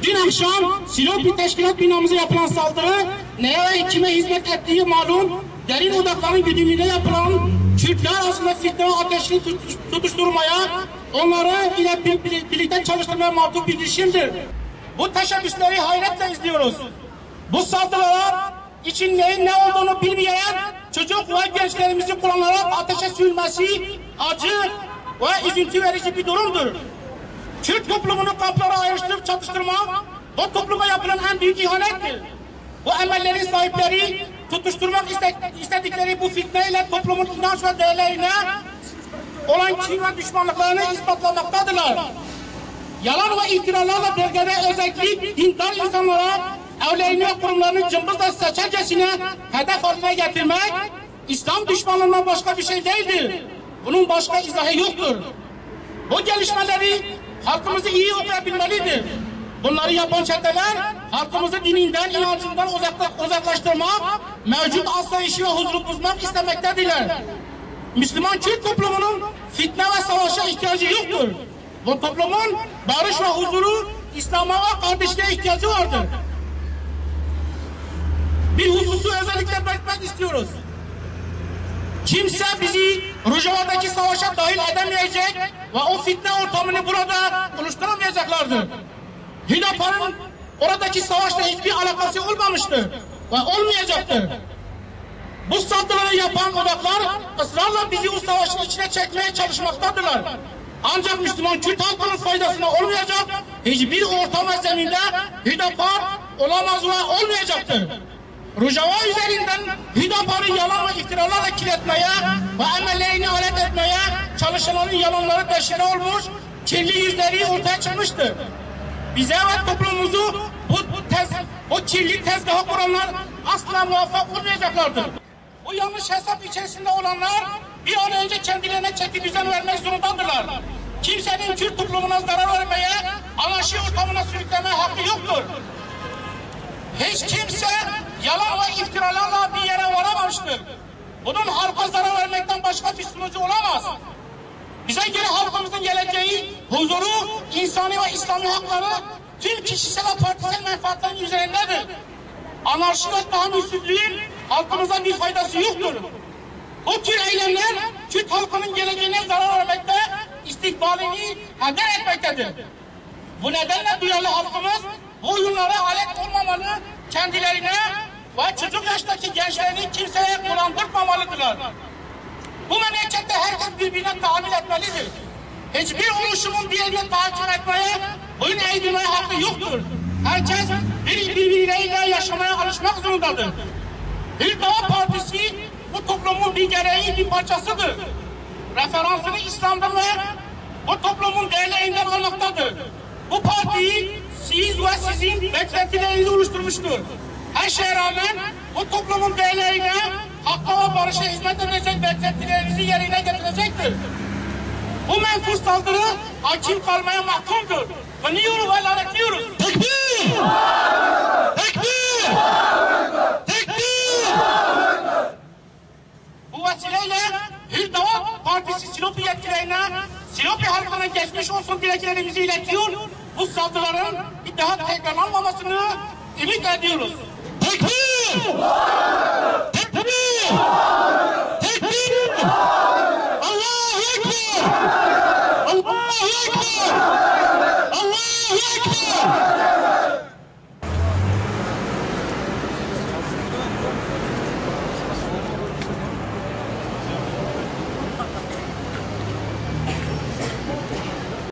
Dün akşam Silopi Teşkilat binamıza yapılan saldırı neye ve kime hizmet ettiği malum, derin odakların güdümünde yapılan Kürtler arasında fitne ve ateşini tutuşturmaya, onları ile birlikte çalıştırmaya mahkum bir girişimdir. Bu teşebbüsleri hayretle izliyoruz. Bu saldırılar için neyin ne olduğunu bilmeyen çocuk ve gençlerimizi kullanarak ateşe sürülmesi acı ve üzüntü verici bir durumdur. Kürt toplumunu kamplara ayrıştırıp çatıştırmak, o topluma yapılan en büyük ihanettir. Bu emellerin sahipleri tutuşturmak istedikleri bu fitneyle toplumun inanç ve değerlerine olan kin ve düşmanlıklarını ispatlamaktadılar. Yalan ve iftiralarla bölgede özellikle dindar insanlara evlerini ve kurumlarını cımbızla seçercesine hedef haline getirmek İslam düşmanlığından başka bir şey değildir. Bunun başka izahı yoktur. Bu gelişmeleri halkımızı iyi okuyabilmelidir. Bunları yapan çeteler halkımızı dininden, inancından uzaklaştırmak, mevcut asayişi ve huzuru bozmak istemektedirler. Müslüman Kürt toplumunun fitne ve savaşa ihtiyacı yoktur. Bu toplumun barış ve huzuru, İslam'a ve kardeşliğe ihtiyacı vardır. Bir hususu özellikle belirtmek istiyoruz. Kimse bizi Rojava'daki savaşa dahil edemeyecek ve o fitne ortamını burada oluşturamayacaklardır. Hüdapar'ın oradaki savaşla hiçbir alakası olmamıştır ve olmayacaktır. Bu saldırıları yapan odaklar ısrarla bizi o savaşın içine çekmeye çalışmaktadırlar. Ancak Müslüman Kürt halkının faydasına olmayacak hiçbir ortam ve zeminde Hüdapar olamaz ve olmayacaktır. Rojava üzerinden Hüdapar'ı yalan ve iftiralarla kirletmeye ve emellerini alet etmeye çalışanların yalanları deşifre olmuş, kirli yüzleri ortaya çıkmıştır. Bize ve toplumumuzu bu kirli tezgaha kuranlar asla muvaffak olmayacaklardır. Bu yanlış hesap içerisinde olanlar bir an önce kendilerine çeki düzen vermek zorundadırlar. Kimsenin Kürt toplumuna zarar vermeye, anarşi ortamına sürüklemeye hakkı yoktur. Hiç kimse yalan ve iftiralarla bir yere varamamıştır. Bunun halka zarar vermekten başka bir sonucu olamaz. Bize göre halkımızın geleceği, huzuru, insani ve İslami hakları tüm kişisel ve partisel menfaatlerin üzerindedir. Anarşi ve tahammülsüzlüğün halkımıza bir faydası yoktur. Bu tür eylemler Kürt halkının geleceğine zarar vermekte, istikbalini heder etmektedir. Bu nedenle duyarlı halkımız bu oyunlara alet olmamalı, kendilerine ve çocuk yaştaki gençlerini kimseye kullandırmamalıdırlar. Bu memlekette herkes birbirine tahammül etmelidir. Hiçbir oluşumun diğerine takip etmeye, boyun eğdirmeye hakkı yoktur. Herkes birbirleriyle yaşamaya alışmak zorundadır. Hüdapar Partisi bu toplumun bir gereği, bir parçasıdır. Referansını İslam'dan ve bu toplumun değerlerinden almaktadır. Bu partiyi siz ve sizin beklentilerinizi oluşturmuştur. Her şeye rağmen bu toplumun değerlerine, hakka ve barışa hizmet edecek beklentilerinizi yerine getirecektir. Bu menfur saldırı hakim kalmaya mahkumdur. Kınıyoruz ve lanetliyoruz. Tekbir! Tekbir! Tekbir! Bu vesileyle Hüdapar Partisi Silopi yetkililerine, Silopi halkına geçmiş olsun dileklerimizi iletiyor. Bu saldırıların bir daha tekrarlanmamasını ümit ediyoruz. Tekbir! Tekbir!